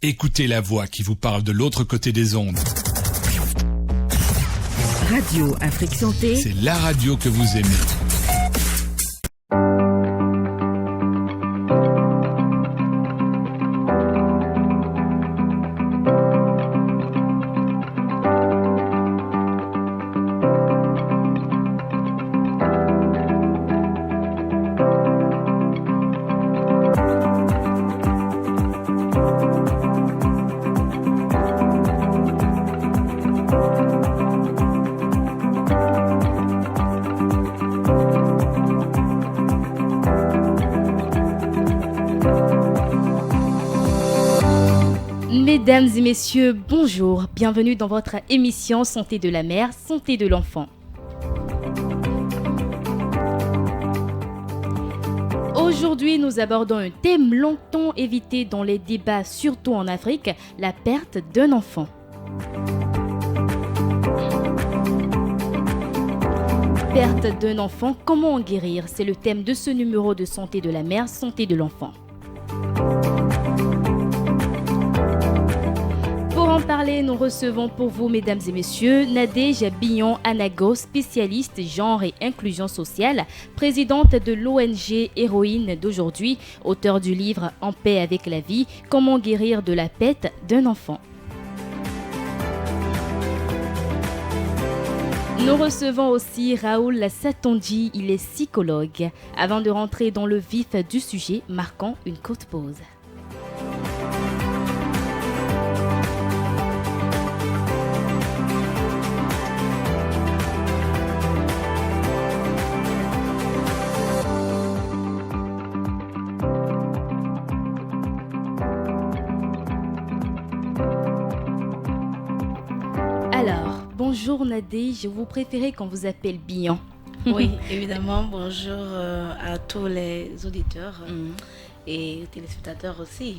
Écoutez la voix qui vous parle de l'autre côté des ondes. Radio Afrique Santé. C'est la radio que vous aimez. Mesdames et messieurs, bonjour, bienvenue dans votre émission Santé de la mère, Santé de l'enfant. Aujourd'hui, nous abordons un thème longtemps évité dans les débats, surtout en Afrique, la perte d'un enfant. Perte d'un enfant, comment en guérir? C'est le thème de ce numéro de Santé de la mère, Santé de l'enfant. Pour en parler, nous recevons pour vous, mesdames et messieurs, Nadège Billon-Anago, spécialiste genre et inclusion sociale, présidente de l'ONG Héroïne d'aujourd'hui, auteur du livre En paix avec la vie, comment guérir de la perte d'un enfant. Nous recevons aussi Raoul Satondji, il est psychologue. Avant de rentrer dans le vif du sujet, marquons une courte pause. Bonjour Nadège, vous préférez qu'on vous appelle Billon? Oui, évidemment. Bonjour à tous les auditeurs et téléspectateurs aussi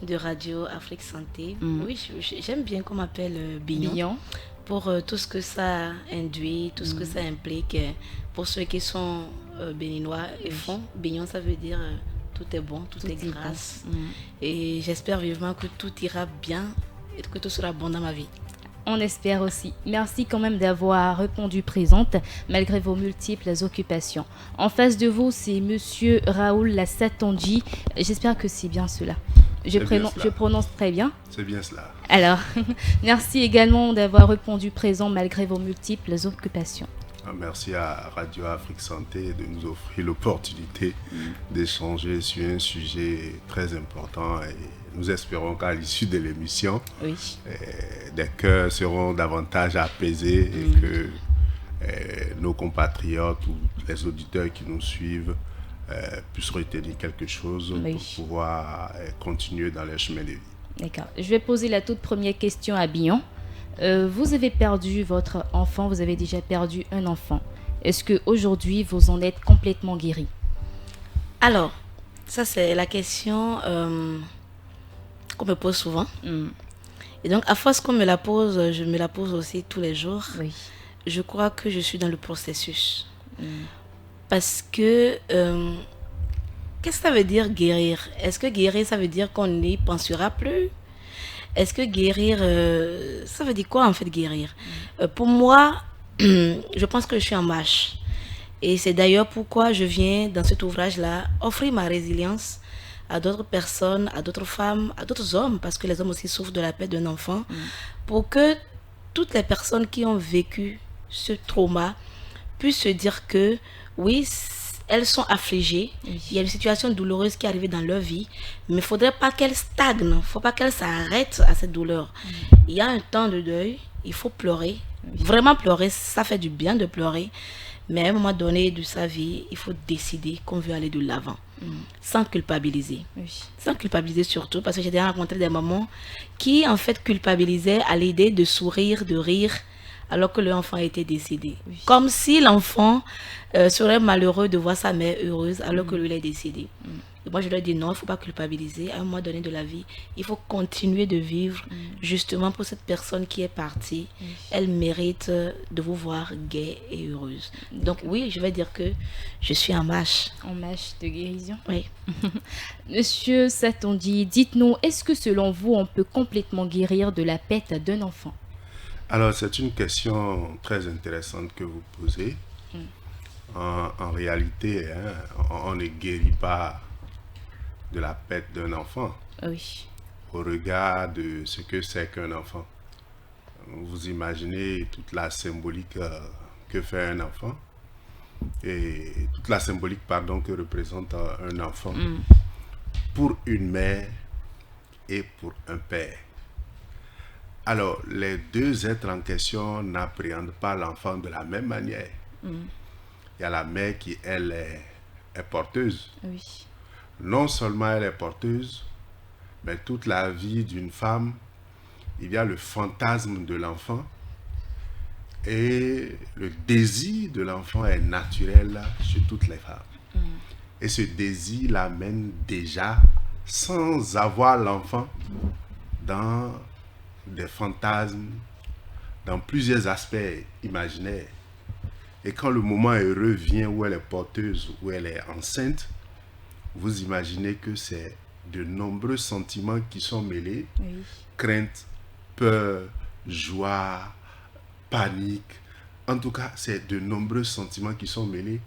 de Radio Afrique Santé. Oui, j'aime bien qu'on m'appelle Billon pour tout ce que ça induit, tout ce que ça implique. Pour ceux qui sont béninois et font, Billon, ça veut dire tout est bon, tout est grâce. Et j'espère vivement que tout ira bien et que tout sera bon dans ma vie. On espère aussi. Merci quand même d'avoir répondu présente malgré vos multiples occupations. En face de vous, c'est monsieur Raoul Satondji. J'espère que c'est bien cela. Je prononce très bien. C'est bien cela. Alors, merci également d'avoir répondu présent malgré vos multiples occupations. Merci à Radio Afrique Santé de nous offrir l'opportunité d'échanger sur un sujet très important et nous espérons qu'à l'issue de l'émission, des cœurs seront davantage apaisés et que nos compatriotes ou les auditeurs qui nous suivent puissent retenir quelque chose pour pouvoir continuer dans leur chemin de vie. D'accord. Je vais poser la toute première question à Billon. Vous avez perdu votre enfant, vous avez déjà perdu un enfant. Est-ce qu'aujourd'hui, vous en êtes complètement guéri? Alors, ça c'est la question qu'on me pose souvent. Et donc, à force qu'on me la pose, je me la pose aussi tous les jours. Oui. Je crois que je suis dans le processus. Parce que, qu'est-ce que ça veut dire guérir? Est-ce que guérir, ça veut dire qu'on n'y pensera plus? Est-ce que guérir, ça veut dire quoi en fait guérir? Pour moi, je pense que je suis en marche. Et c'est d'ailleurs pourquoi je viens dans cet ouvrage-là offrir ma résilience à d'autres personnes, à d'autres femmes, à d'autres hommes, parce que les hommes aussi souffrent de la perte d'un enfant, pour que toutes les personnes qui ont vécu ce trauma puissent se dire que oui, elles sont affligées, il y a une situation douloureuse qui est arrivée dans leur vie, mais il ne faudrait pas qu'elles stagnent, il ne faut pas qu'elles s'arrêtent à cette douleur. Il y a un temps de deuil, il faut pleurer, vraiment pleurer, ça fait du bien de pleurer, mais à un moment donné de sa vie, il faut décider qu'on veut aller de l'avant, sans culpabiliser. Sans culpabiliser surtout, parce que j'ai déjà rencontré des mamans qui en fait culpabilisaient à l'idée de sourire, de rire, alors que l'enfant était décédé. Comme si l'enfant serait malheureux de voir sa mère heureuse alors que lui est décédé. Et moi, je leur dis non, il ne faut pas culpabiliser. À un moment donné de la vie, il faut continuer de vivre. Justement, pour cette personne qui est partie, elle mérite de vous voir gaie et heureuse. Donc oui, je vais dire que je suis en marche. En marche de guérison. Oui. Monsieur Satondi, dites-nous, est-ce que selon vous, on peut complètement guérir de la perte d'un enfant? Alors, c'est une question très intéressante que vous posez. En réalité, hein, on ne guérit pas de la perte d'un enfant. Oui. Au regard de ce que c'est qu'un enfant. Vous imaginez toute la symbolique que fait un enfant et toute la symbolique, pardon, que représente un enfant pour une mère et pour un père. Alors, les deux êtres en question n'appréhendent pas l'enfant de la même manière. Il y a la mère qui, elle, est porteuse. Oui. Non seulement elle est porteuse, mais toute la vie d'une femme, il y a le fantasme de l'enfant et le désir de l'enfant est naturel chez toutes les femmes. Et ce désir l'amène déjà, sans avoir l'enfant, dans des fantasmes, dans plusieurs aspects imaginaires. Et quand le moment heureux vient où elle est porteuse, où elle est enceinte, vous imaginez que c'est de nombreux sentiments qui sont mêlés. Oui. Crainte, peur, joie, panique. En tout cas, c'est de nombreux sentiments qui sont mêlés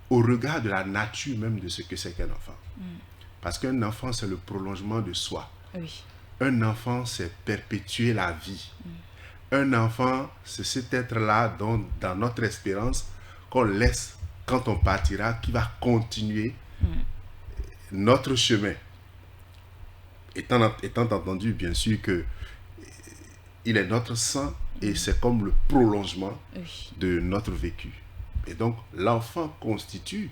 au regard de la nature même de ce que c'est qu'un enfant. Parce qu'un enfant, c'est le prolongement de soi. Oui. Un enfant, c'est perpétuer la vie. Un enfant, c'est cet être-là dans notre espérance qu'on laisse quand on partira, qui va continuer notre chemin. Étant entendu, bien sûr, que il est notre sang et c'est comme le prolongement de notre vécu. Et donc, l'enfant constitue,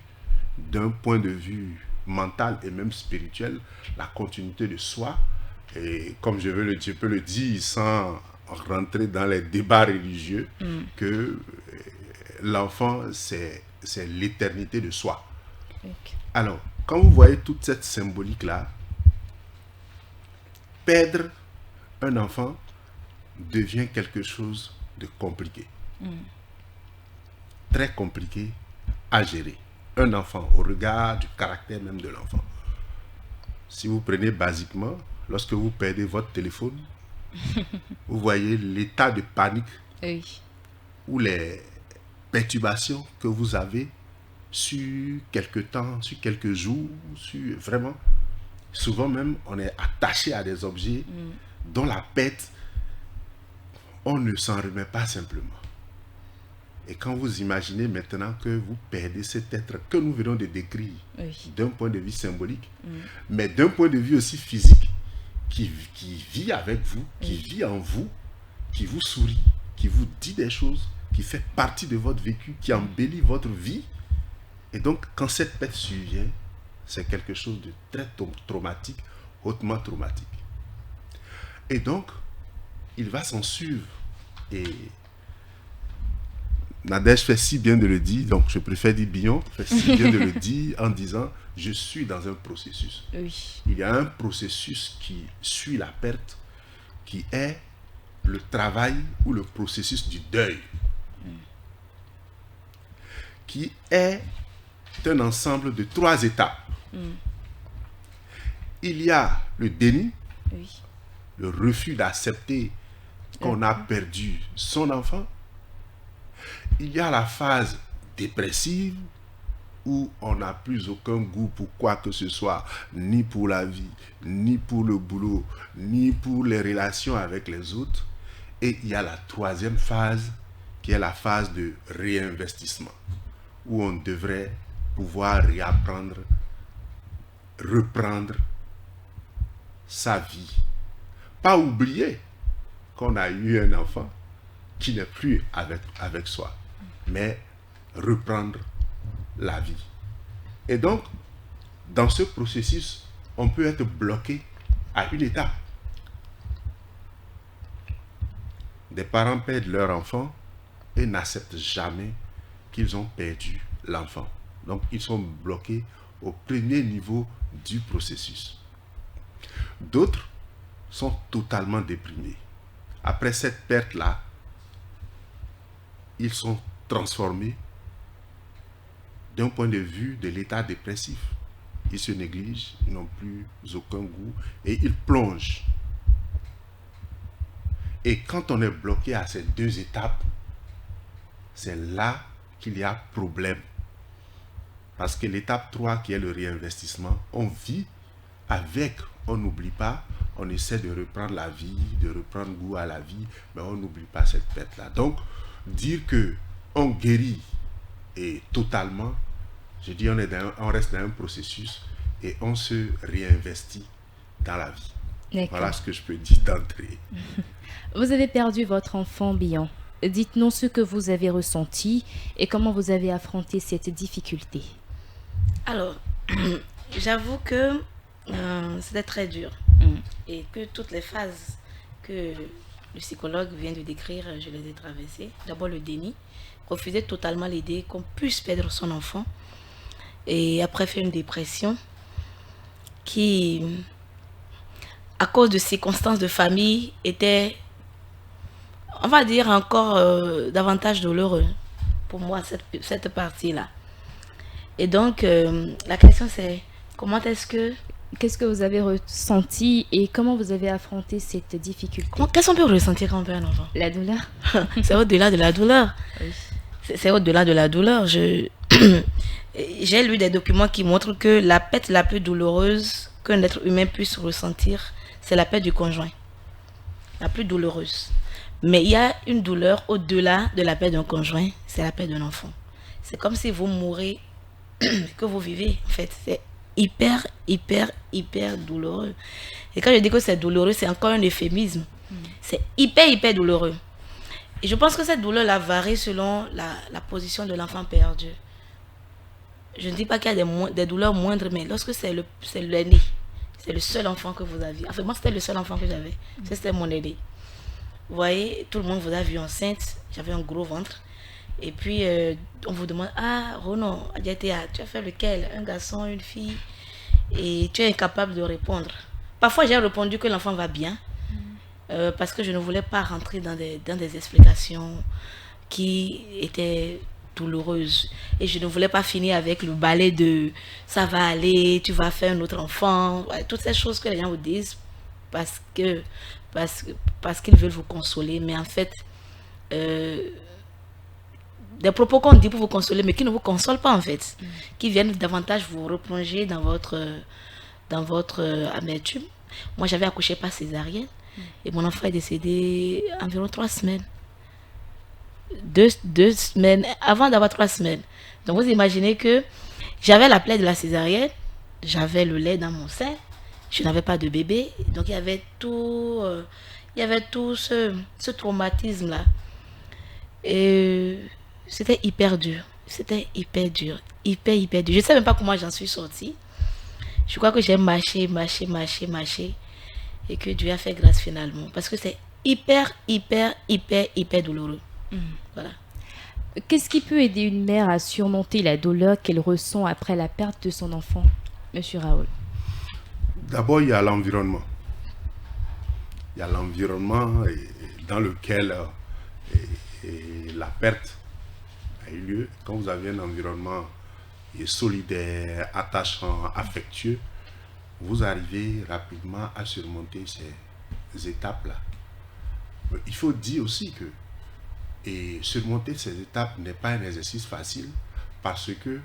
d'un point de vue mental et même spirituel, la continuité de soi. Et comme je peux le dire sans rentrer dans les débats religieux, que l'enfant, c'est l'éternité de soi. Okay. Alors, quand vous voyez toute cette symbolique-là, perdre un enfant devient quelque chose de compliqué. Très compliqué à gérer. Un enfant, au regard du caractère même de l'enfant. Si vous prenez basiquement, lorsque vous perdez votre téléphone, vous voyez l'état de panique ou les perturbations que vous avez sur quelques temps, sur quelques jours, sur vraiment, souvent même, on est attaché à des objets dont la perte, on ne s'en remet pas simplement. Et quand vous imaginez maintenant que vous perdez cet être que nous venons de décrire d'un point de vue symbolique, mais d'un point de vue aussi physique, qui vit avec vous, qui vit en vous, qui vous sourit, qui vous dit des choses, qui fait partie de votre vécu, qui embellit votre vie. Et donc, quand cette perte survient, c'est quelque chose de très traumatique, hautement traumatique. Et donc, il va s'en suivre. Et Nadège fait si bien de le dire, donc je préfère dire Billon, fait si bien de le dire en disant « je suis dans un processus ». Il y a un processus qui suit la perte, qui est le travail ou le processus du deuil, qui est un ensemble de 3 étapes. Il y a le déni, le refus d'accepter qu'on a perdu son enfant. Il y a la phase dépressive où on n'a plus aucun goût pour quoi que ce soit, ni pour la vie, ni pour le boulot, ni pour les relations avec les autres. Et il y a la 3e phase qui est la phase de réinvestissement, où on devrait pouvoir réapprendre, reprendre sa vie. Pas oublier qu'on a eu un enfant qui n'est plus avec soi, mais reprendre la vie. Et donc, dans ce processus, on peut être bloqué à une étape. Des parents perdent leur enfant et n'acceptent jamais qu'ils ont perdu l'enfant. Donc, ils sont bloqués au premier niveau du processus. D'autres sont totalement déprimés. Après cette perte-là, ils sont transformés d'un point de vue de l'état dépressif. Ils se négligent, ils n'ont plus aucun goût et ils plongent. Et quand on est bloqué à ces deux étapes, c'est là qu'il y a problème. Parce que l'étape 3, qui est le réinvestissement, on vit avec, on n'oublie pas, on essaie de reprendre la vie, de reprendre goût à la vie, mais on n'oublie pas cette perte-là. Donc, dire que on guérit et totalement, je dis on reste dans un processus et on se réinvestit dans la vie. Voilà ce que je peux dire d'entrée. Vous avez perdu votre enfant, Bion. Dites-nous ce que vous avez ressenti et comment vous avez affronté cette difficulté. Alors, j'avoue que c'était très dur et que toutes les phases que le psychologue vient de décrire, je les ai traversées. D'abord le déni, refuser totalement l'idée qu'on puisse perdre son enfant et après faire une dépression qui, à cause de circonstances de famille, était, on va dire, encore davantage douloureux pour moi, cette partie-là. Et donc, la question c'est, comment est-ce que... Qu'est-ce que vous avez ressenti et comment vous avez affronté cette difficulté? Qu'est-ce qu'on peut ressentir quand on perd un enfant? La douleur. C'est au-delà de la douleur. Oui. C'est au-delà de la douleur. J'ai lu des documents qui montrent que la perte la plus douloureuse qu'un être humain puisse ressentir, c'est la perte du conjoint. La plus douloureuse. Mais il y a une douleur au-delà de la perte d'un conjoint, c'est la perte d'un enfant. C'est comme si vous mourrez, que vous vivez, en fait. C'est hyper douloureux. Et quand je dis que c'est douloureux, c'est encore un euphémisme. C'est hyper douloureux. Et je pense que cette douleur-là varie selon la position de l'enfant perdu. Je ne dis pas qu'il y a des douleurs moindres, mais lorsque c'est l'aîné, c'est le seul enfant que vous aviez. Enfin, moi, c'était le seul enfant que j'avais. C'était mon aîné. Vous voyez, tout le monde vous a vu enceinte. J'avais un gros ventre. Et puis, on vous demande, ah, Ronan, Adjatea, tu as fait lequel? Un garçon, une fille? Et tu es incapable de répondre. Parfois, j'ai répondu que l'enfant va bien. Parce que je ne voulais pas rentrer dans des explications qui étaient douloureuses. Et je ne voulais pas finir avec le balai de ça va aller, tu vas faire un autre enfant. Toutes ces choses que les gens vous disent parce qu'ils veulent vous consoler. Mais en fait, des propos qu'on dit pour vous consoler, mais qui ne vous consolent pas en fait. Qui viennent davantage vous replonger dans votre amertume. Moi, j'avais accouché par césarienne. Et mon enfant est décédé environ 3 semaines. 2 semaines, avant d'avoir 3 semaines. Donc vous imaginez que j'avais la plaie de la césarienne, j'avais le lait dans mon sein, je n'avais pas de bébé. Donc il y avait tout ce traumatisme-là. Et c'était hyper dur. C'était hyper dur. Je ne sais même pas comment j'en suis sortie. Je crois que j'ai marché. Et que Dieu a fait grâce finalement. Parce que c'est hyper douloureux. Voilà. Qu'est-ce qui peut aider une mère à surmonter la douleur qu'elle ressent après la perte de son enfant, Monsieur Raoul? D'abord, il y a l'environnement. Il y a l'environnement dans lequel la perte a eu lieu. Quand vous avez un environnement solidaire, attachant, affectueux, vous arrivez rapidement à surmonter ces étapes-là. Mais il faut dire aussi que surmonter ces étapes n'est pas un exercice facile parce que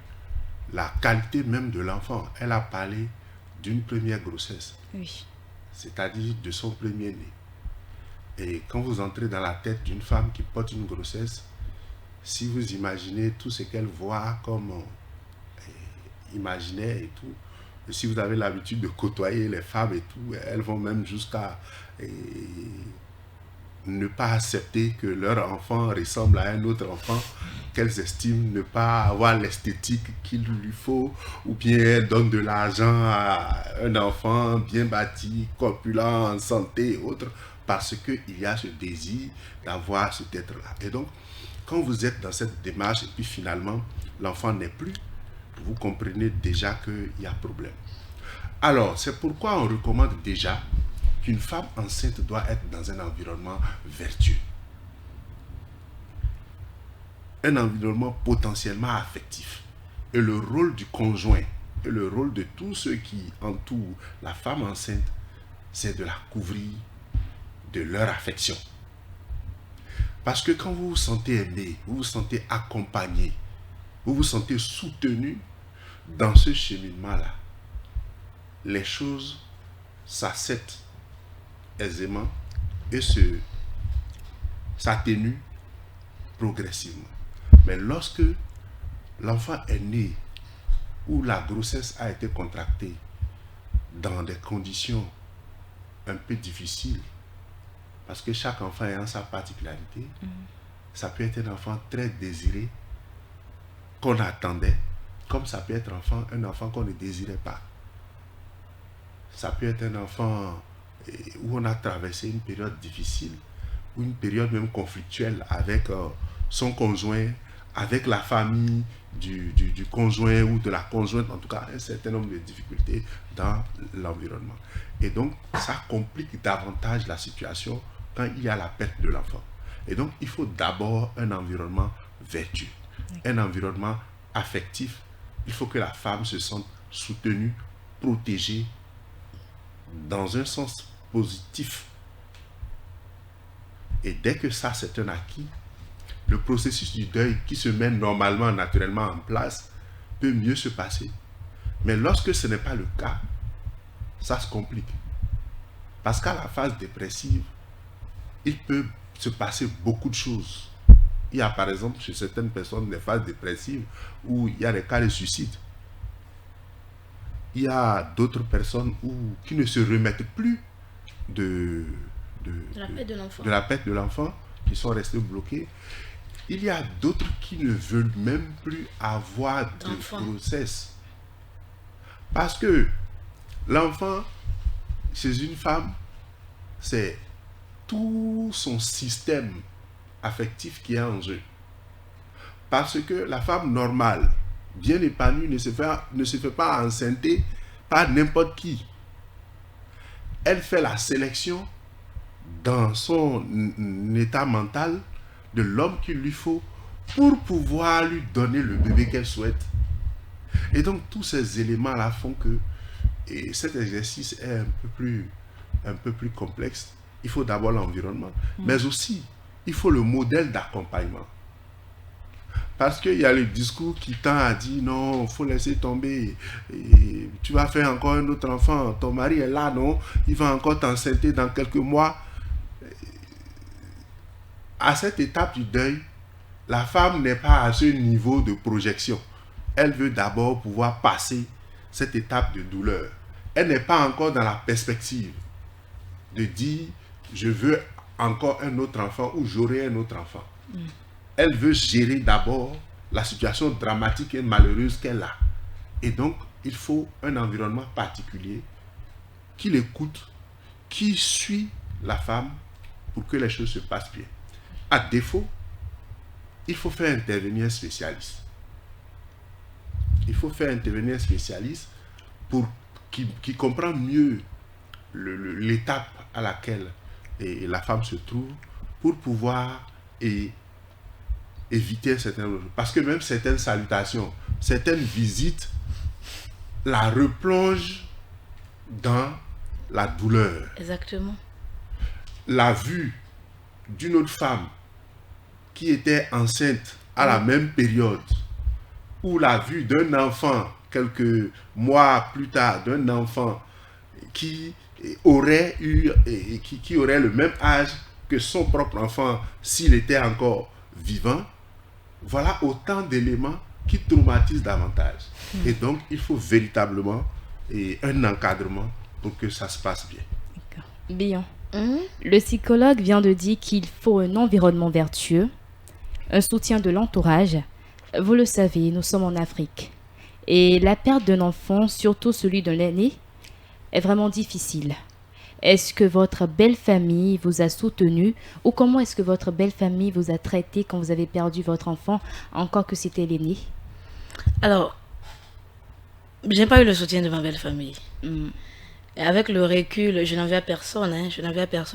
la qualité même de l'enfant, elle a parlé d'une première grossesse, oui. C'est-à-dire de son premier-né. Et quand vous entrez dans la tête d'une femme qui porte une grossesse, si vous imaginez tout ce qu'elle voit comme imaginaire et tout, et si vous avez l'habitude de côtoyer les femmes et tout, elles vont même jusqu'à ne pas accepter que leur enfant ressemble à un autre enfant qu'elles estiment ne pas avoir l'esthétique qu'il lui faut, ou bien elles donnent de l'argent à un enfant bien bâti, corpulent, en santé et autres, parce qu'il y a ce désir d'avoir cet être-là. Et donc, quand vous êtes dans cette démarche et puis finalement, l'enfant n'est plus, vous comprenez déjà qu'il y a problème. Alors, c'est pourquoi on recommande déjà qu'une femme enceinte doit être dans un environnement vertueux. Un environnement potentiellement affectif. Et le rôle du conjoint et le rôle de tous ceux qui entourent la femme enceinte, c'est de la couvrir de leur affection. Parce que quand vous vous sentez aimé, vous vous sentez accompagné, vous vous sentez soutenu dans ce cheminement-là, les choses s'assettent aisément et s'atténuent progressivement. Mais lorsque l'enfant est né ou la grossesse a été contractée dans des conditions un peu difficiles, parce que chaque enfant ayant sa particularité, ça peut être un enfant très désiré, qu'on attendait, comme ça peut être un enfant qu'on ne désirait pas. Ça peut être un enfant où on a traversé une période difficile, ou une période même conflictuelle avec son conjoint, avec la famille du conjoint ou de la conjointe, en tout cas un certain nombre de difficultés dans l'environnement. Et donc, ça complique davantage la situation quand il y a la perte de l'enfant. Et donc, il faut d'abord un environnement vertueux, un environnement affectif. Il faut que la femme se sente soutenue, protégée, dans un sens positif. Et dès que ça, c'est un acquis, le processus du deuil qui se met normalement, naturellement en place, peut mieux se passer. Mais lorsque ce n'est pas le cas, ça se complique. Parce qu'à la phase dépressive, il peut se passer beaucoup de choses. Il y a par exemple chez certaines personnes des phases dépressives où il y a des cas de suicide. Il y a d'autres personnes qui ne se remettent plus de la perte de l'enfant, qui sont restés bloqués. Il y a d'autres qui ne veulent même plus avoir de grossesse. Parce que l'enfant, chez une femme, c'est tout son système affectif qui est en jeu. Parce que la femme normale, bien épanouie, ne se fait pas enceinter par n'importe qui. Elle fait la sélection dans son état mental de l'homme qu'il lui faut pour pouvoir lui donner le bébé qu'elle souhaite. Et donc tous ces éléments-là font que cet exercice est un peu plus complexe. Il faut d'abord l'environnement, mais aussi il faut le modèle d'accompagnement. Parce qu'il y a le discours qui tend à dire non, il faut laisser tomber. Et tu vas faire encore un autre enfant. Ton mari est là, non? Il va encore t'enceinte dans quelques mois. À cette étape du deuil, la femme n'est pas à ce niveau de projection. Elle veut d'abord pouvoir passer cette étape de douleur. Elle n'est pas encore dans la perspective de dire je veux encore un autre enfant ou j'aurai un autre enfant. Elle veut gérer d'abord la situation dramatique et malheureuse qu'elle a. Et donc, il faut un environnement particulier qui l'écoute, qui suit la femme pour que les choses se passent bien. À défaut, il faut faire intervenir un spécialiste. Il faut faire intervenir un spécialiste qui comprend mieux l'étape à laquelle la femme se trouve pour pouvoir éviter certaines choses. Parce que même certaines salutations, certaines visites la replongent dans la douleur. Exactement. La vue d'une autre femme qui était enceinte à la même période, ou la vue d'un enfant quelques mois plus tard, d'un enfant qui aurait le même âge que son propre enfant s'il était encore vivant, voilà autant d'éléments qui traumatisent davantage. Et donc, il faut véritablement un encadrement pour que ça se passe bien. Bien. Le psychologue vient de dire qu'il faut un environnement vertueux, un soutien de l'entourage. Vous le savez, nous sommes en Afrique. Et la perte d'un enfant, surtout celui d'un aîné, est vraiment difficile. Est-ce que votre belle famille vous a soutenu ou comment est-ce que votre belle famille vous a traité quand vous avez perdu votre enfant, encore que c'était l'aîné? Alors, Je n'ai pas eu le soutien de ma belle famille. Et avec le recul, je n'en veux à personne.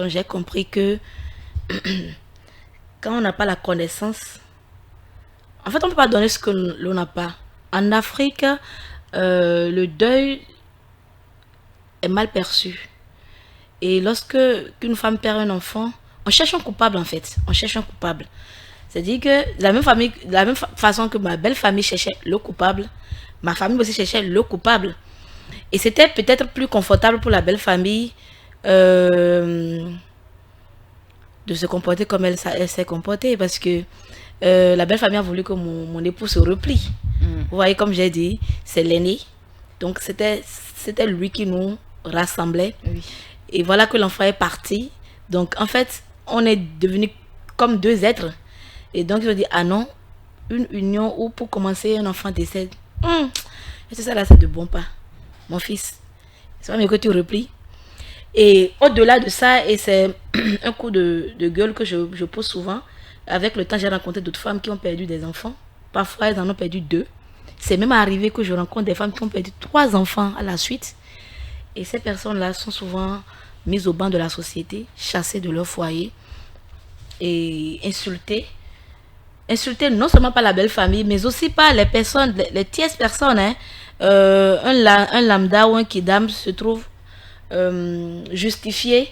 J'ai compris que quand on n'a pas la connaissance, en fait, on ne peut pas donner ce que l'on n'a pas. En Afrique, le deuil est mal perçu. Et lorsque une femme perd un enfant, on cherche un coupable en fait. C'est-à-dire que de la même façon que ma belle famille cherchait le coupable, ma famille aussi cherchait le coupable. Et c'était peut-être plus confortable pour la belle famille de se comporter comme elle s'est comportée, parce que la belle famille a voulu que mon époux se replie. Vous voyez, comme j'ai dit, c'est l'aîné. Donc c'était lui qui nous rassemblait. Oui. Et voilà que l'enfant est parti. Donc en fait, on est devenus comme deux êtres. Et donc ils ont dit, ah non, une union où pour commencer un enfant décède. C'est ça là, c'est de bon pas. Mon fils, c'est pas mieux que tu replies. Et au-delà de ça, et c'est un coup de gueule que je pose souvent, avec le temps j'ai rencontré d'autres femmes qui ont perdu des enfants. Parfois elles en ont perdu 2. C'est même arrivé que je rencontre des femmes qui ont perdu 3 enfants à la suite. Et ces personnes-là sont souvent mises au banc de la société, chassées de leur foyer et insultées. Insultées non seulement par la belle famille, mais aussi par les personnes, les tierces personnes. Un lambda ou un kidam se trouve justifié,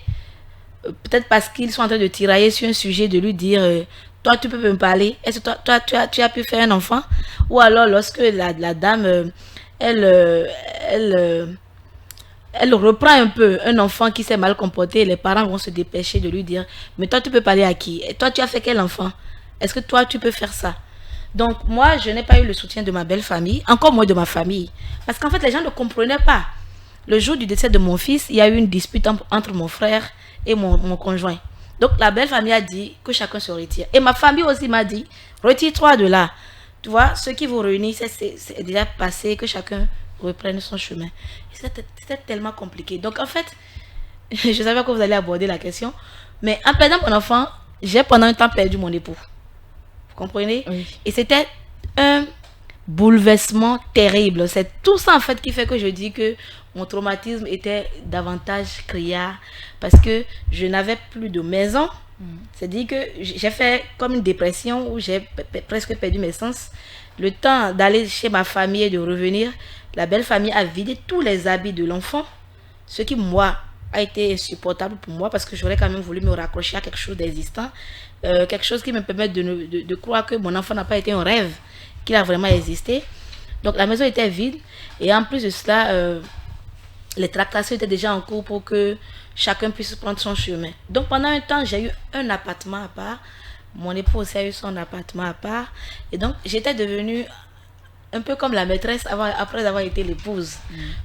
peut-être parce qu'ils sont en train de tirailler sur un sujet, de lui dire toi tu peux me parler, est-ce que toi tu as pu faire un enfant? Ou alors lorsque la dame elle reprend un peu un enfant qui s'est mal comporté, les parents vont se dépêcher de lui dire mais toi tu peux parler à qui? Et toi tu as fait quel enfant? Est-ce que toi tu peux faire ça? Donc moi je n'ai pas eu le soutien de ma belle famille, encore moins de ma famille, parce qu'en fait les gens ne comprenaient pas. Le jour du décès de mon fils, il y a eu une dispute entre mon frère et mon conjoint. Donc la belle famille a dit que chacun se retire. Et ma famille aussi m'a dit, retire-toi de là. Tu vois, ceux qui vous réunissent, c'est déjà passé, que chacun reprenne son chemin. C'était tellement compliqué. Donc en fait, je savais que vous allez aborder la question, mais en perdant mon enfant, j'ai pendant un temps perdu mon époux. Vous comprenez? Oui. Et c'était un bouleversement terrible. C'est tout ça en fait qui fait que je dis que mon traumatisme était davantage criard, parce que je n'avais plus de maison. C'est-à-dire que j'ai fait comme une dépression où j'ai presque perdu mes sens. Le temps d'aller chez ma famille et de revenir, la belle famille a vidé tous les habits de l'enfant, ce qui moi a été insupportable pour moi, parce que j'aurais quand même voulu me raccrocher à quelque chose d'existant, quelque chose qui me permette de croire que mon enfant n'a pas été un rêve, qu'il a vraiment existé. Donc la maison était vide, et en plus de cela, les tractations étaient déjà en cours pour que chacun puisse prendre son chemin. Donc pendant un temps, j'ai eu un appartement à part, mon époux aussi a eu son appartement à part, et donc j'étais devenue un peu comme la maîtresse après avoir été l'épouse.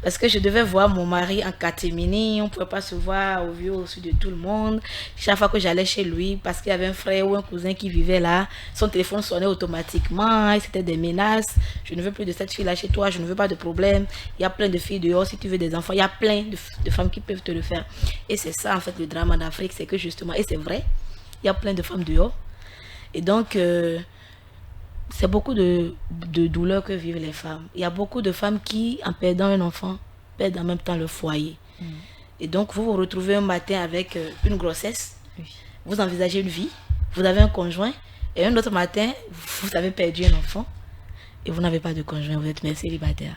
Parce que je devais voir mon mari en catémini, on ne pouvait pas se voir au vieux au-dessus de tout le monde. Chaque fois que j'allais chez lui, parce qu'il y avait un frère ou un cousin qui vivait là, son téléphone sonnait automatiquement, c'était des menaces. Je ne veux plus de cette fille-là chez toi, je ne veux pas de problème. Il y a plein de filles dehors, si tu veux des enfants, il y a plein de femmes qui peuvent te le faire. Et c'est ça en fait le drame en Afrique, c'est que justement, et c'est vrai, il y a plein de femmes dehors. Et donc... c'est beaucoup de douleurs que vivent les femmes. Il y a beaucoup de femmes qui, en perdant un enfant, perdent en même temps le foyer. Et donc, vous vous retrouvez un matin avec une grossesse, vous envisagez une vie, vous avez un conjoint, et un autre matin, vous avez perdu un enfant, et vous n'avez pas de conjoint, vous êtes célibataire.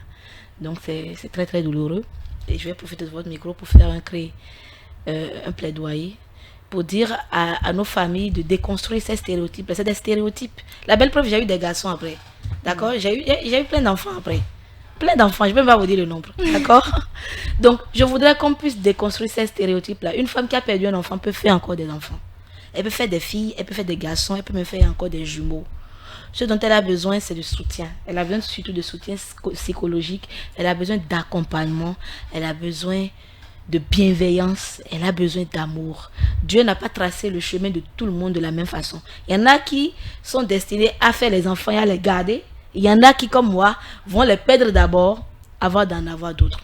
Donc, c'est très très douloureux. Et je vais profiter de votre micro pour faire un plaidoyer, pour dire à nos familles de déconstruire ces stéréotypes. C'est des stéréotypes. La belle preuve, j'ai eu des garçons après. D'accord? J'ai eu plein d'enfants après. Plein d'enfants, je ne vais même pas vous dire le nombre. D'accord? Donc, je voudrais qu'on puisse déconstruire ces stéréotypes-là. Une femme qui a perdu un enfant peut faire encore des enfants. Elle peut faire des filles, elle peut faire des garçons, elle peut me faire encore des jumeaux. Ce dont elle a besoin, c'est de soutien. Elle a besoin surtout de soutien psychologique. Elle a besoin d'accompagnement. Elle a besoin de bienveillance, elle a besoin d'amour. Dieu n'a pas tracé le chemin de tout le monde de la même façon. Il y en a qui sont destinés à faire les enfants et à les garder. Il y en a qui, comme moi, vont les perdre d'abord avant d'en avoir d'autres.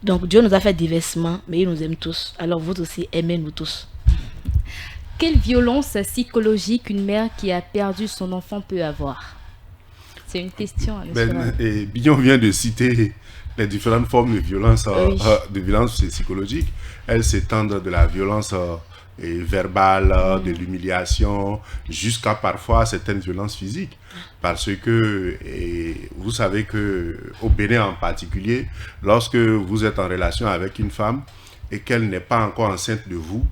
Donc Dieu nous a fait diversement, mais il nous aime tous. Alors vous aussi, aimez-nous tous. Quelle violence psychologique une mère qui a perdu son enfant peut avoir? C'est une question. Et Bignon vient de citer les différentes formes de violence, de violence psychologique. Elles s'étendent de la violence verbale, de l'humiliation, jusqu'à parfois certaines violences physiques. Parce que vous savez qu'au Bénin en particulier, lorsque vous êtes en relation avec une femme et qu'elle n'est pas encore enceinte de vous,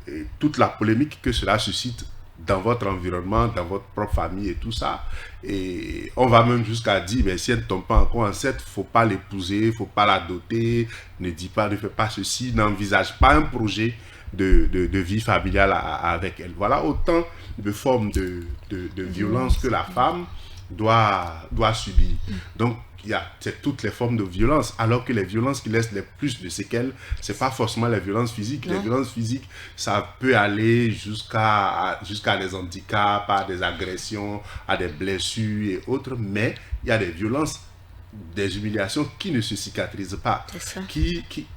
et toute la polémique que cela suscite dans votre environnement, dans votre propre famille et tout ça. Et on va même jusqu'à dire, mais si elle ne tombe pas encore enceinte, il ne faut pas l'épouser, il ne faut pas la doter, ne fais pas ceci, n'envisage pas un projet de vie familiale avec elle. Voilà autant de formes de violence que la femme doit subir. Donc, c'est toutes les formes de violence, alors que les violences qui laissent les plus de séquelles, ce n'est pas forcément les violences physiques. Les violences physiques, ça peut aller jusqu'à des handicaps, à des agressions, à des blessures et autres, mais il y a des violences, des humiliations qui ne se cicatrisent pas,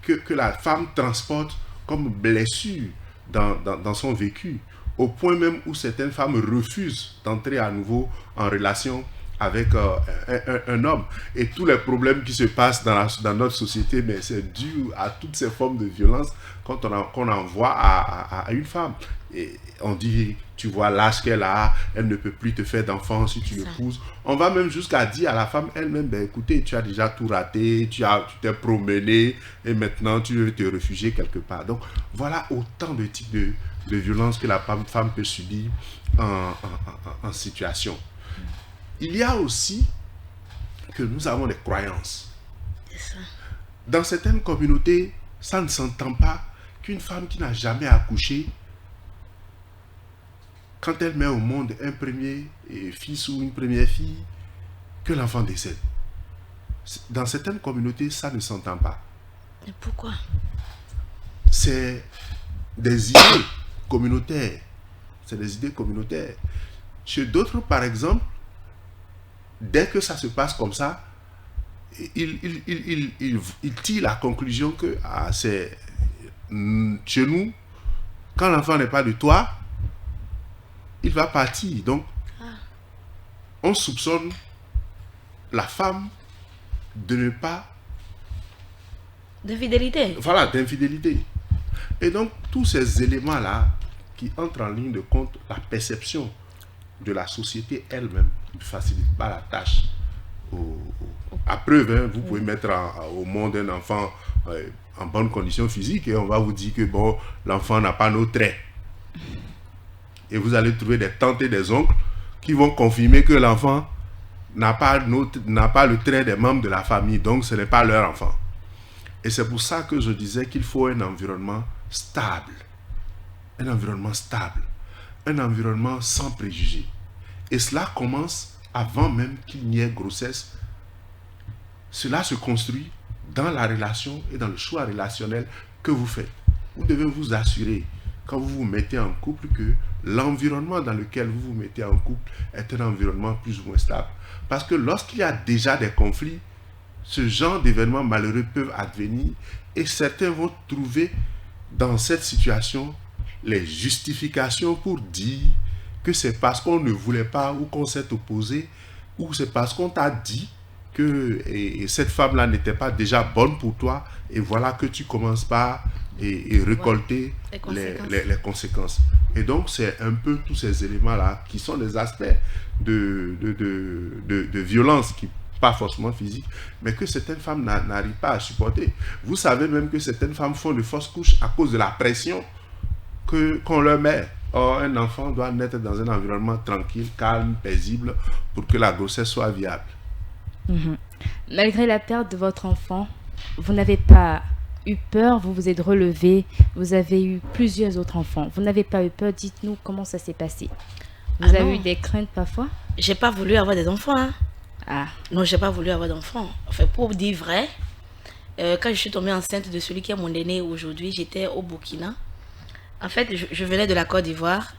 que la femme transporte comme blessure dans son vécu, au point même où certaines femmes refusent d'entrer à nouveau en relation avec un homme. Et tous les problèmes qui se passent dans notre société, mais c'est dû à toutes ces formes de violence qu'on envoie à une femme. Et on dit, tu vois l'âge qu'elle a, elle ne peut plus te faire d'enfant si tu l'épouses. On va même jusqu'à dire à la femme elle-même, ben écoutez, tu as déjà tout raté, tu t'es promené et maintenant tu veux te réfugier quelque part. Donc voilà autant de types de violences que la femme peut subir en situation. Il y a aussi que nous avons des croyances. Dans certaines communautés, ça ne s'entend pas qu'une femme qui n'a jamais accouché, quand elle met au monde un premier fils ou une première fille, que l'enfant décède. Dans certaines communautés, ça ne s'entend pas. Et pourquoi? C'est des idées communautaires. C'est des idées communautaires. Chez d'autres, par exemple, dès que ça se passe comme ça, il tire la conclusion que c'est chez nous, quand l'enfant n'est pas de toi, il va partir. Donc, on soupçonne la femme de ne pas... D'infidélité. Voilà, d'infidélité. Et donc, tous ces éléments-là qui entrent en ligne de compte, la perception de la société elle-même ne facilite pas la tâche. À preuve, vous pouvez mettre au monde un enfant en bonne condition physique et on va vous dire que bon, l'enfant n'a pas nos traits. Et vous allez trouver des tantes et des oncles qui vont confirmer que l'enfant n'a pas le trait des membres de la famille, donc ce n'est pas leur enfant. Et c'est pour ça que je disais qu'il faut un environnement stable. Un environnement stable. Un environnement sans préjugés. Et cela commence avant même qu'il n'y ait grossesse. Cela se construit dans la relation et dans le choix relationnel que vous faites. Vous devez vous assurer, quand vous vous mettez en couple, que l'environnement dans lequel vous vous mettez en couple est un environnement plus ou moins stable. Parce que lorsqu'il y a déjà des conflits, ce genre d'événements malheureux peuvent advenir et certains vont trouver dans cette situation les justifications pour dire que c'est parce qu'on ne voulait pas ou qu'on s'est opposé ou c'est parce qu'on t'a dit que cette femme-là n'était pas déjà bonne pour toi et voilà que tu commences par récolter les conséquences. Et donc, c'est un peu tous ces éléments-là qui sont des aspects de violence qui pas forcément physique, mais que certaines femmes n'arrivent pas à supporter. Vous savez même que certaines femmes font de fausses couches à cause de la pression qu'on leur met. Or, un enfant doit naître dans un environnement tranquille, calme, paisible, pour que la grossesse soit viable. Malgré la perte de votre enfant, vous n'avez pas eu peur, vous vous êtes relevé, vous avez eu plusieurs autres enfants. Vous n'avez pas eu peur, dites-nous comment ça s'est passé. Vous avez eu des craintes parfois? J'ai pas voulu avoir des enfants, hein. Non, j'ai pas voulu avoir d'enfant. Enfin, pour dire vrai, quand je suis tombée enceinte de celui qui est mon aîné aujourd'hui, j'étais au Burkina. En fait, je venais de la Côte d'Ivoire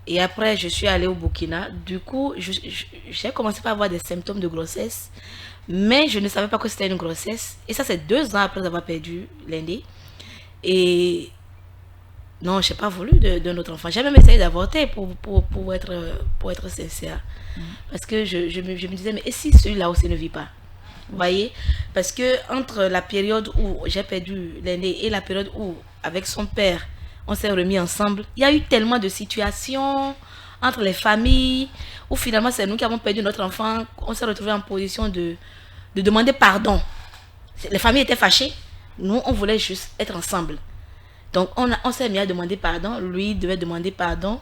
et après, je suis allée au Burkina. Du coup, j'ai commencé par avoir des symptômes de grossesse, mais je ne savais pas que c'était une grossesse. Et ça, c'est 2 ans après avoir perdu l'aîné. Et non, je n'ai pas voulu d'un autre enfant. J'ai même essayé d'avorter pour être sincère. Parce que je me disais, mais et si celui-là aussi ne vit pas? Vous voyez? Parce que entre la période où j'ai perdu l'aîné et la période où, avec son père, on s'est remis ensemble, il y a eu tellement de situations entre les familles, où finalement c'est nous qui avons perdu notre enfant. On s'est retrouvés en position de demander pardon. Les familles étaient fâchées. Nous, on voulait juste être ensemble. Donc, on s'est mis à demander pardon. Lui devait demander pardon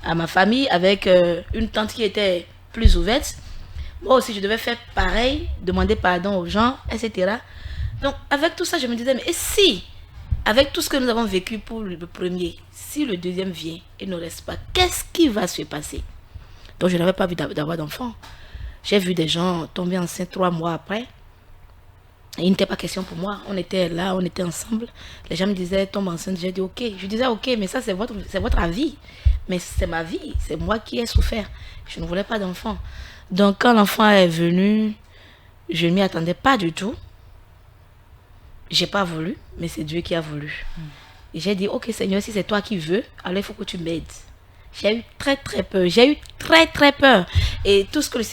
à ma famille avec une tante qui était plus ouverte. Moi aussi, je devais faire pareil, demander pardon aux gens, etc. Donc, avec tout ça, je me disais, mais et si, avec tout ce que nous avons vécu pour le premier, si le deuxième vient et ne reste pas, qu'est-ce qui va se passer? Donc, je n'avais pas envie d'avoir d'enfant. J'ai vu des gens tomber enceintes 3 mois après. Et il n'était pas question pour moi. On était là, on était ensemble. Les gens me disaient, tombe enceinte. J'ai dit, ok. Je disais, ok, mais ça, c'est votre avis. Mais c'est ma vie. C'est moi qui ai souffert. Je ne voulais pas d'enfant. Donc, quand l'enfant est venu, je ne m'y attendais pas du tout. J'ai pas voulu, mais c'est Dieu qui a voulu. Et j'ai dit, ok, Seigneur, si c'est toi qui veux, alors il faut que tu m'aides. J'ai eu très peur. J'ai eu très peur. Et tout ce que le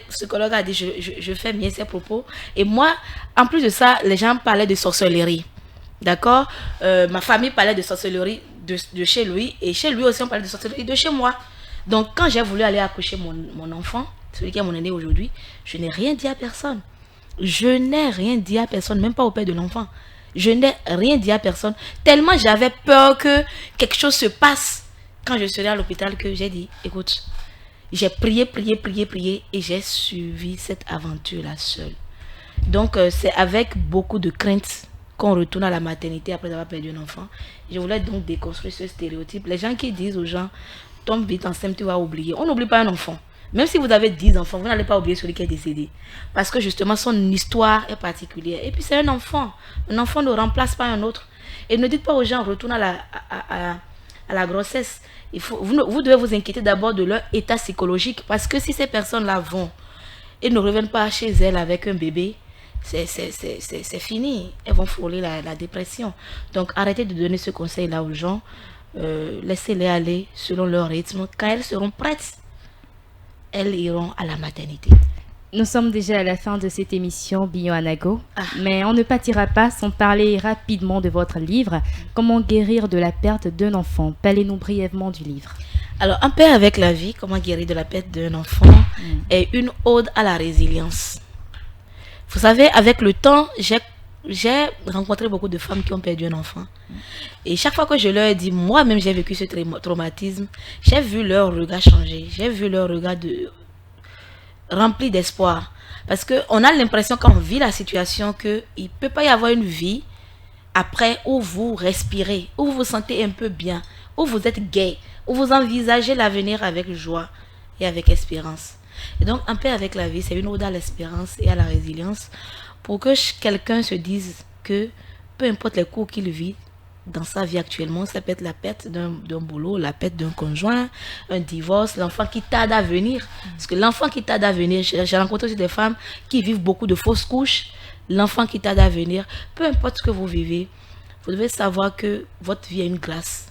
psychologue a dit, je fais bien ses propos. Et moi, en plus de ça, les gens parlaient de sorcellerie. D'accord? Ma famille parlait de sorcellerie de chez lui. Et chez lui aussi, on parlait de sorcellerie de chez moi. Donc, quand j'ai voulu aller accoucher mon enfant, celui qui est mon aîné aujourd'hui, je n'ai rien dit à personne. Je n'ai rien dit à personne, même pas au père de l'enfant. Je n'ai rien dit à personne. Tellement j'avais peur que quelque chose se passe. Quand je serai à l'hôpital, que j'ai dit, écoute, j'ai prié et j'ai suivi cette aventure-là seule. Donc, c'est avec beaucoup de crainte qu'on retourne à la maternité après avoir perdu un enfant. Je voulais donc déconstruire ce stéréotype. Les gens qui disent aux gens, tombe vite enceinte, tu vas oublier. On n'oublie pas un enfant. Même si vous avez 10 enfants, vous n'allez pas oublier celui qui est décédé. Parce que justement, son histoire est particulière. Et puis, c'est un enfant. Un enfant ne remplace pas un autre. Et ne dites pas aux gens, retourne à la grossesse. Vous devez vous inquiéter d'abord de leur état psychologique. Parce que si ces personnes-là vont et ne reviennent pas chez elles avec un bébé, c'est fini. Elles vont frôler la dépression. Donc, arrêtez de donner ce conseil-là aux gens. Laissez-les aller selon leur rythme. Quand elles seront prêtes, elles iront à la maternité. Nous sommes déjà à la fin de cette émission Bignon Anago, mais on ne partira pas sans parler rapidement de votre livre « Comment guérir de la perte d'un enfant ». Parlez-nous brièvement du livre. Alors, Un père avec la vie, comment guérir de la perte d'un enfant, est une ode à la résilience. Vous savez, avec le temps, j'ai rencontré beaucoup de femmes qui ont perdu un enfant. Et chaque fois que je leur ai dit, moi-même j'ai vécu ce traumatisme, j'ai vu leur regard changer, j'ai vu leur regard rempli d'espoir. Parce qu'on a l'impression quand on vit la situation qu'il ne peut pas y avoir une vie après où vous respirez, où vous vous sentez un peu bien, où vous êtes gai, où vous envisagez l'avenir avec joie et avec espérance. Et donc, Un père avec la vie, c'est une ode à l'espérance et à la résilience pour que quelqu'un se dise que peu importe les coups qu'il vit dans sa vie actuellement, ça peut être la perte d'un boulot, la perte d'un conjoint, un divorce, l'enfant qui tarde à venir. Parce que l'enfant qui tarde à venir, j'ai rencontré aussi des femmes qui vivent beaucoup de fausses couches. L'enfant qui tarde à venir, peu importe ce que vous vivez, vous devez savoir que votre vie est une grâce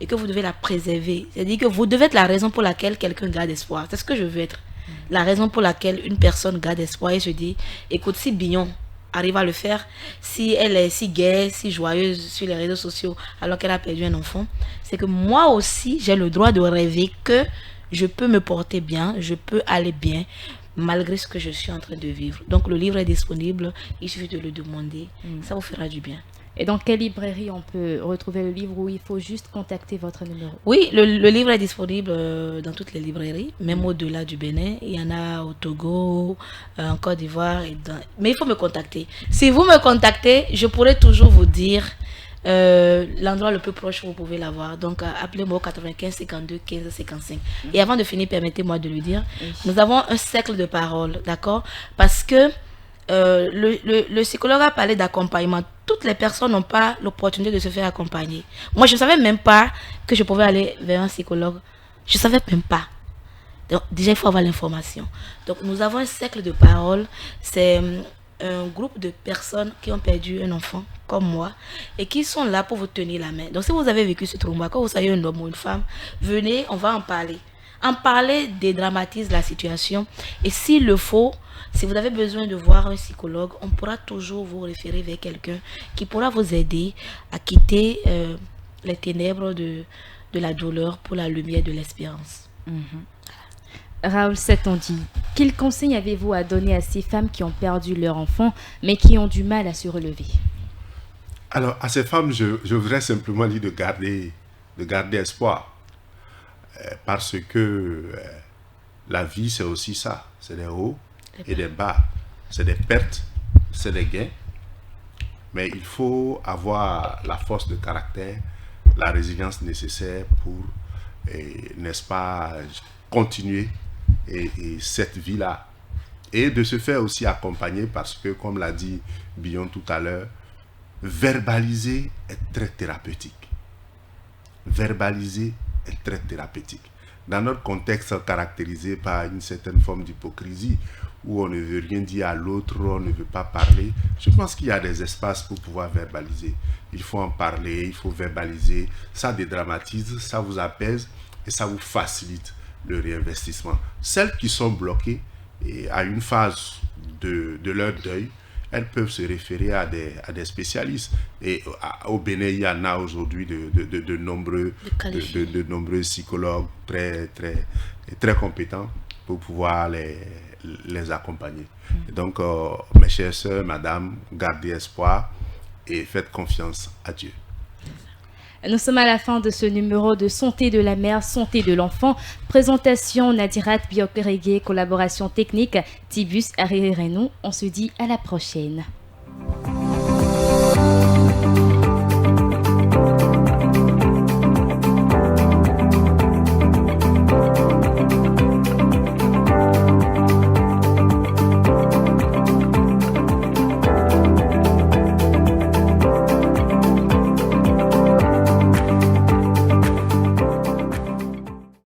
et que vous devez la préserver. C'est-à-dire que vous devez être la raison pour laquelle quelqu'un garde espoir. C'est ce que je veux être. La raison pour laquelle une personne garde espoir et se dit, écoute, si Bignon arrive à le faire, si elle est si gaie, si joyeuse sur les réseaux sociaux alors qu'elle a perdu un enfant, c'est que moi aussi j'ai le droit de rêver que je peux me porter bien, je peux aller bien malgré ce que je suis en train de vivre. Donc le livre est disponible, il suffit de le demander, ça vous fera du bien. Et dans quelle librairie on peut retrouver le livre ou il faut juste contacter votre numéro? Oui, le livre est disponible dans toutes les librairies, même au-delà du Bénin. Il y en a au Togo, en Côte d'Ivoire. Mais il faut me contacter. Si vous me contactez, je pourrai toujours vous dire l'endroit le plus proche où vous pouvez l'avoir. Donc, appelez-moi au 95 52 15 55. Et avant de finir, permettez-moi de le dire, nous avons un cercle de parole, d'accord? Parce que le psychologue a parlé d'accompagnement. Toutes les personnes n'ont pas l'opportunité de se faire accompagner. Moi, je ne savais même pas que je pouvais aller vers un psychologue. Je ne savais même pas. Donc, déjà, il faut avoir l'information. Donc, nous avons un cercle de parole. C'est un groupe de personnes qui ont perdu un enfant, comme moi, et qui sont là pour vous tenir la main. Donc, si vous avez vécu ce trauma, quand vous soyez un homme ou une femme, venez, on va en parler. En parler dédramatise la situation. Et s'il le faut, si vous avez besoin de voir un psychologue, on pourra toujours vous référer vers quelqu'un qui pourra vous aider à quitter les ténèbres de la douleur pour la lumière de l'espérance. Raoul Setondi, quel conseil avez-vous à donner à ces femmes qui ont perdu leur enfant, mais qui ont du mal à se relever? Alors, à ces femmes, je voudrais simplement dire de garder espoir. Parce que la vie, c'est aussi ça. C'est des hauts et des bas. C'est des pertes, c'est des gains. Mais il faut avoir la force de caractère, la résilience nécessaire pour, n'est-ce pas, continuer cette vie-là. Et de se faire aussi accompagner parce que, comme l'a dit Billon tout à l'heure, verbaliser est très thérapeutique. Verbaliser est très thérapeutique. Dans notre contexte caractérisé par une certaine forme d'hypocrisie, où on ne veut rien dire à l'autre, on ne veut pas parler, je pense qu'il y a des espaces pour pouvoir verbaliser. Il faut en parler, il faut verbaliser. Ça dédramatise, ça vous apaise et ça vous facilite le réinvestissement. Celles qui sont bloquées et à une phase de leur deuil, elles peuvent se référer à des spécialistes. Et au Bénin, il y en a aujourd'hui de nombreux psychologues très compétents pour pouvoir les accompagner. Et donc, mes chères sœurs, madame, gardez espoir et faites confiance à Dieu. Nous sommes à la fin de ce numéro de Santé de la mère, Santé de l'enfant. Présentation Nadirat Biokeregé, collaboration technique Tibus Arirenou. On se dit à la prochaine.